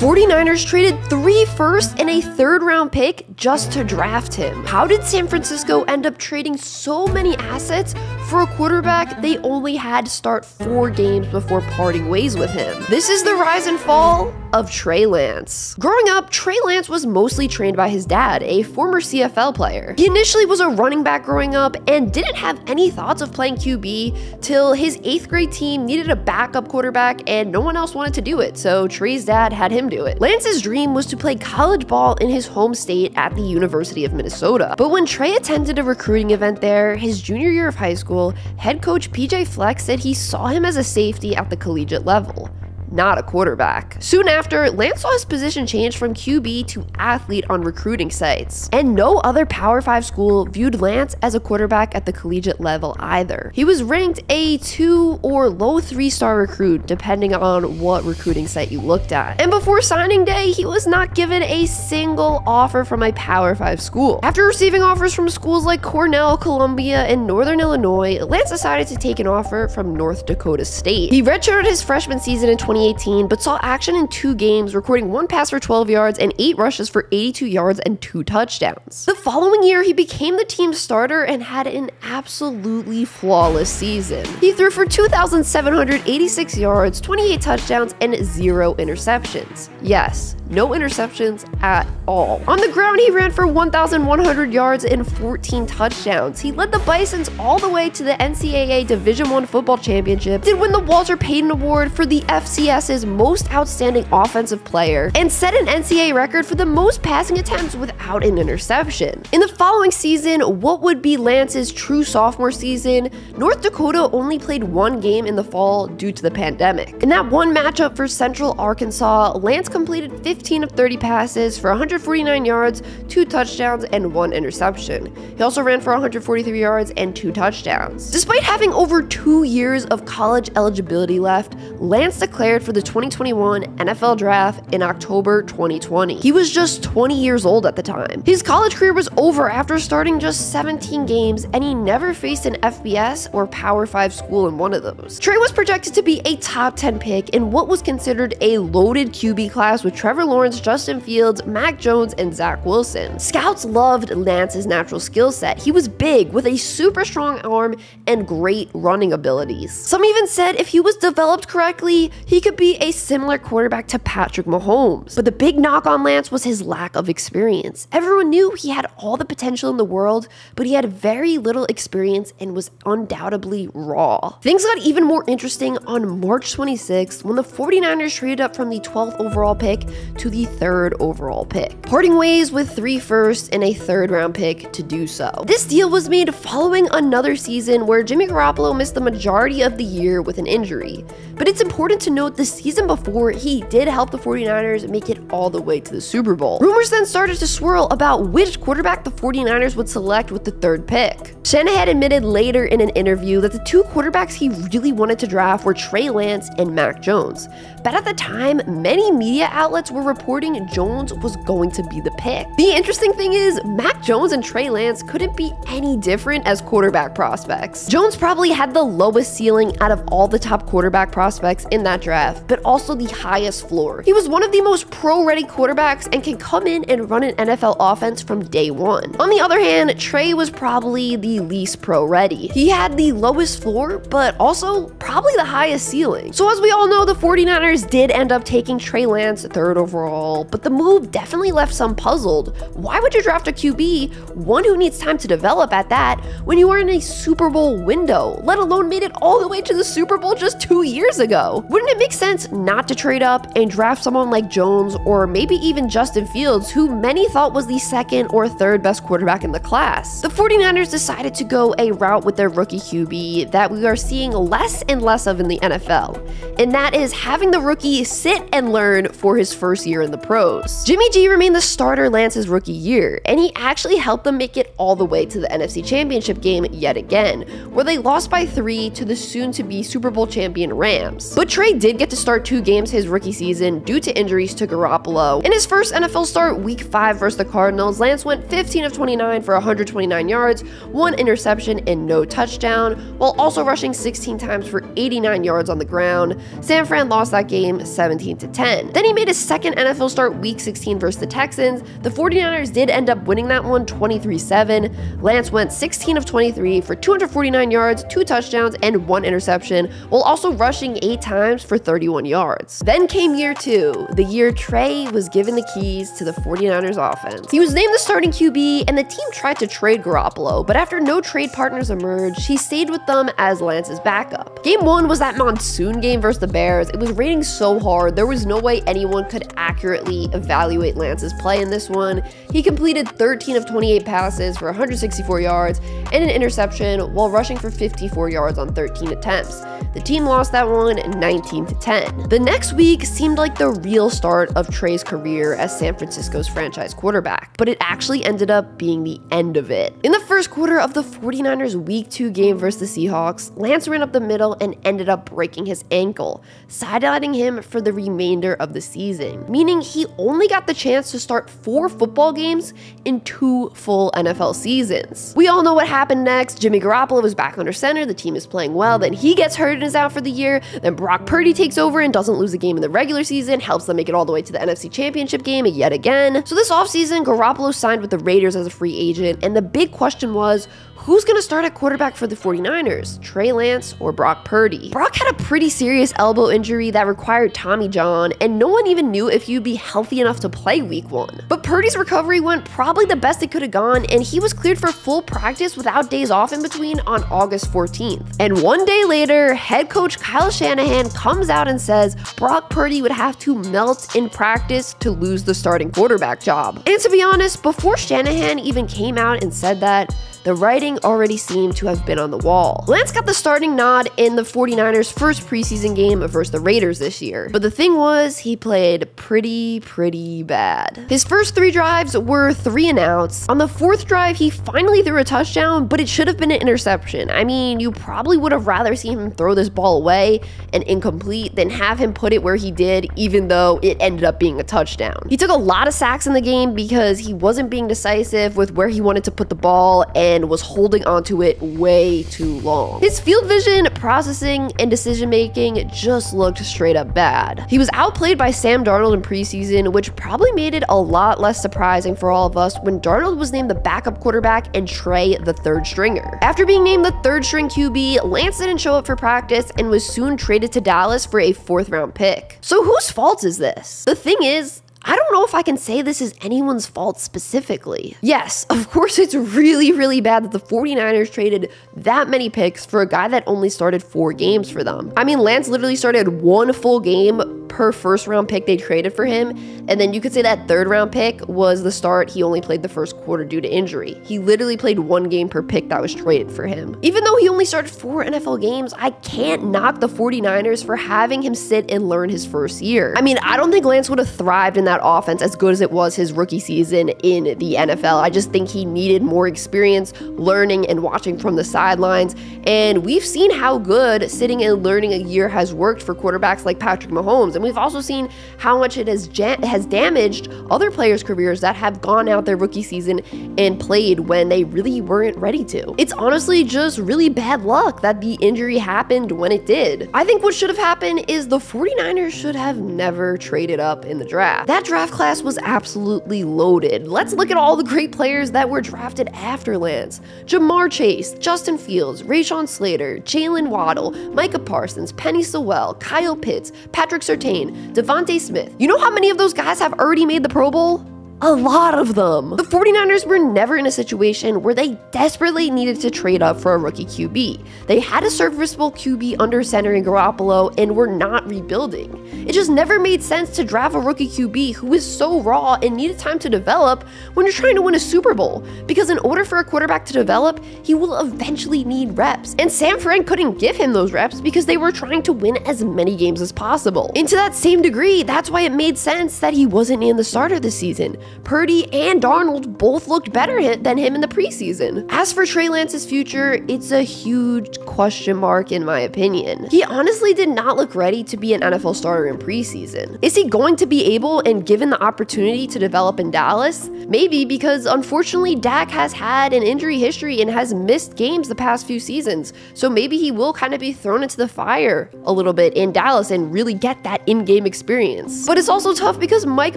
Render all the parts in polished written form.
49ers traded 3 firsts and a 3rd round pick just to draft him. How did San Francisco end up trading so many assets for a quarterback they only had to start 4 games before parting ways with him? This is the rise and fall of Trey Lance. Growing up, Trey Lance was mostly trained by his dad, a former CFL player. He initially was a running back growing up and didn't have any thoughts of playing QB till his 8th grade team needed a backup quarterback and no one else wanted to do it, so Trey's dad had him do it. Lance's dream was to play college ball in his home state at the University of Minnesota. But when Trey attended a recruiting event there, his junior year of high school, head coach PJ Fleck said he saw him as a safety at the collegiate level, not a quarterback. Soon after, Lance saw his position change from QB to athlete on recruiting sites, and no other Power 5 school viewed Lance as a quarterback at the collegiate level either. He was ranked a 2 or low 3-star recruit depending on what recruiting site you looked at. And before signing day, he was not given a single offer from a Power 5 school. After receiving offers from schools like Cornell, Columbia, and Northern Illinois, Lance decided to take an offer from North Dakota State. He redshirted his freshman season in 2018, but saw action in 2 games, recording 1 pass for 12 yards and 8 rushes for 82 yards and 2 touchdowns. The following year, he became the team's starter and had an absolutely flawless season. He threw for 2,786 yards, 28 touchdowns, and 0 interceptions. Yes, no interceptions at all. On the ground, he ran for 1,100 yards and 14 touchdowns. He led the Bisons all the way to the NCAA Division I football championship, did win the Walter Payton Award for the FCS's most outstanding offensive player, and set an NCAA record for the most passing attempts without an interception. In the following season, what would be Lance's true sophomore season, North Dakota only played 1 game in the fall due to the pandemic. In that one matchup for Central Arkansas, Lance completed 15 of 30 passes for 149 yards, 2 touchdowns, and 1 interception. He also ran for 143 yards and 2 touchdowns. Despite having over 2 years of college eligibility left, Lance declared for the 2021 NFL Draft in October 2020. He was just 20 years old at the time. His college career was over after starting just 17 games, and he never faced an FBS or Power 5 school in one of those. Trey was projected to be a top 10 pick in what was considered a loaded QB class with Trevor Lawrence, Justin Fields, Mac Jones, and Zach Wilson. Scouts loved Lance's natural skill set. He was big, with a super strong arm and great running abilities. Some even said if he was developed correctly, he could be a similar quarterback to Patrick Mahomes. But the big knock on Lance was his lack of experience. Everyone knew he had all the potential in the world, but he had very little experience and was undoubtedly raw. Things got even more interesting on March 26th when the 49ers traded up from the 12th overall pick to the 3rd overall pick, parting ways with 3 firsts and a 3rd round pick to do so. This deal was made following another season where Jimmy Garoppolo missed the majority of the year with an injury. But it's important to note the season before, he did help the 49ers make it all the way to the Super Bowl. Rumors then started to swirl about which quarterback the 49ers would select with the 3rd pick. Shanahan admitted later in an interview that the 2 quarterbacks he really wanted to draft were Trey Lance and Mac Jones. But at the time, many media outlets were reporting Jones was going to be the pick. The interesting thing is, Mac Jones and Trey Lance couldn't be any different as quarterback prospects. Jones probably had the lowest ceiling out of all the top quarterback prospects in that draft, but also the highest floor. He was one of the most pro-ready quarterbacks and can come in and run an NFL offense from day one. On the other hand, Trey was probably the least pro-ready. He had the lowest floor, but also probably the highest ceiling. So as we all know, the 49ers did end up taking Trey Lance 3rd overall, but the move definitely left some puzzled. Why would you draft a QB, one who needs time to develop at that, when you are in a Super Bowl window, let alone made it all the way to the Super Bowl just 2 years ago? Wouldn't it make sense not to trade up and draft someone like Jones or maybe even Justin Fields, who many thought was the 2nd or 3rd best quarterback in the class? The 49ers decided to go a route with their rookie QB that we are seeing less and less of in the NFL, and that is having the rookie sit and learn for his first year in the pros. Jimmy G remained the starter Lance's rookie year, and he actually helped them make it all the way to the NFC Championship game yet again, where they lost by 3 to the soon-to-be Super Bowl champion Rams. But Trey did get to start 2 games his rookie season due to injuries to Garoppolo. In his first NFL start, Week 5 versus the Cardinals, Lance went 15 of 29 for 129 yards, 1 interception, and no touchdown, while also rushing 16 times for 89 yards on the ground. San Fran lost that game 17-10. Then he made his second NFL start Week 16 versus the Texans. The 49ers did end up winning that one 23-7. Lance went 16 of 23 for 249 yards, 2 touchdowns, and 1 interception, while also rushing 8 times for 31 yards. Then came year 2, the year Trey was given the keys to the 49ers offense. He was named the starting QB, and the team tried to trade Garoppolo, but after no trade partners emerged, he stayed with them as Lance's backup. Game 1 was that monsoon game versus the Bears. It was raining so hard, there was no way anyone could accurately evaluate Lance's play in this one. He completed 13 of 28 passes for 164 yards and an interception while rushing for 54 yards on 13 attempts. The team lost that one 19-10. The next week seemed like the real start of Trey's career as San Francisco's franchise quarterback, but it actually ended up being the end of it. In the first quarter of the 49ers Week 2 game versus the Seahawks, Lance ran up the middle and ended up breaking his ankle, sidelining him for the remainder of the season, meaning he only got the chance to start 4 football games in 2 full NFL seasons. We all know what happened next. Jimmy Garoppolo was back under center, the team is playing well, then he gets hurt and is out for the year, then Brock Purdy takes over and doesn't lose a game in the regular season, helps them make it all the way to the NFC Championship game yet again. So this offseason, Garoppolo signed with the Raiders as a free agent, and the big question was, who's going to start at quarterback for the 49ers, Trey Lance or Brock Purdy? Brock had a pretty serious elbow injury that required Tommy John, and no one even knew if he'd be healthy enough to play Week 1. But Purdy's recovery went probably the best it could have gone, and he was cleared for full practice without days off in between on August 14th. And one day later, head coach Kyle Shanahan comes out and says Brock Purdy would have to melt in practice to lose the starting quarterback job. And to be honest, before Shanahan even came out and said that, the writing already seemed to have been on the wall. Lance got the starting nod in the 49ers' first preseason game versus the Raiders this year, but the thing was, he played pretty bad. His first 3 drives were 3 and outs. On the 4th drive, he finally threw a touchdown, but it should have been an interception. I mean, you probably would have rather seen him throw this ball away and incomplete than have him put it where he did, even though it ended up being a touchdown. He took a lot of sacks in the game because he wasn't being decisive with where he wanted to put the ball and was holding onto it way too long. His field vision, processing, and decision-making just looked straight up bad. He was outplayed by Sam Darnold in preseason, which probably made it a lot less surprising for all of us when Darnold was named the backup quarterback and Trey the 3rd stringer. After being named the 3rd string QB, Lance didn't show up for practice and was soon traded to Dallas for a 4th round pick. So whose fault is this? The thing is, I don't know if I can say this is anyone's fault specifically. Yes, of course it's really bad that the 49ers traded that many picks for a guy that only started 4 games for them. I mean, Lance literally started 1 full game per 1st round pick they traded for him, and then you could say that 3rd round pick was the start. He only played the 1st quarter due to injury. He literally played 1 game per pick that was traded for him. Even though he only started 4 NFL games, I can't knock the 49ers for having him sit and learn his first year. I mean, I don't think Lance would have thrived in that offense as good as it was his rookie season in the NFL. I just think he needed more experience learning and watching from the sidelines, and we've seen how good sitting and learning a year has worked for quarterbacks like Patrick Mahomes, and we've also seen how much it has damaged other players' careers that have gone out their rookie season and played when they really weren't ready to. It's honestly just really bad luck that the injury happened when it did. I think what should have happened is the 49ers should have never traded up in the draft. That draft class was absolutely loaded. Let's look at all the great players that were drafted after Lance. Jamar Chase, Justin Fields, Rashawn Slater, Jalen Waddle, Micah Parsons, Penny Sewell, Kyle Pitts, Patrick Surtain, Devontae Smith. You know how many of those guys have already made the Pro Bowl? A lot of them. The 49ers were never in a situation where they desperately needed to trade up for a rookie QB. They had a serviceable QB under center in Garoppolo and were not rebuilding. It just never made sense to draft a rookie QB who is so raw and needed time to develop when you're trying to win a Super Bowl, because in order for a quarterback to develop, he will eventually need reps. And San Fran couldn't give him those reps because they were trying to win as many games as possible. And to that same degree, that's why it made sense that he wasn't named the starter this season. Purdy and Darnold both looked better than him in the preseason. As for Trey Lance's future, it's a huge question mark in my opinion. He honestly did not look ready to be an NFL starter in preseason. Is he going to be able and given the opportunity to develop in Dallas? Maybe, because unfortunately Dak has had an injury history and has missed games the past few seasons, so maybe he will kind of be thrown into the fire a little bit in Dallas and really get that in-game experience. But it's also tough because Mike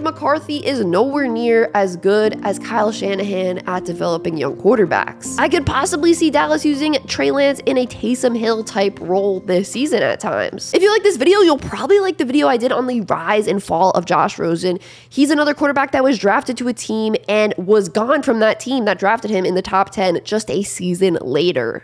McCarthy is nowhere near as good as Kyle Shanahan at developing young quarterbacks. I could possibly see Dallas using Trey Lance in a Taysom Hill type role this season at times. If you like this video, you'll probably like the video I did on the rise and fall of Josh Rosen. He's another quarterback that was drafted to a team and was gone from that team that drafted him in the top 10 just a season later.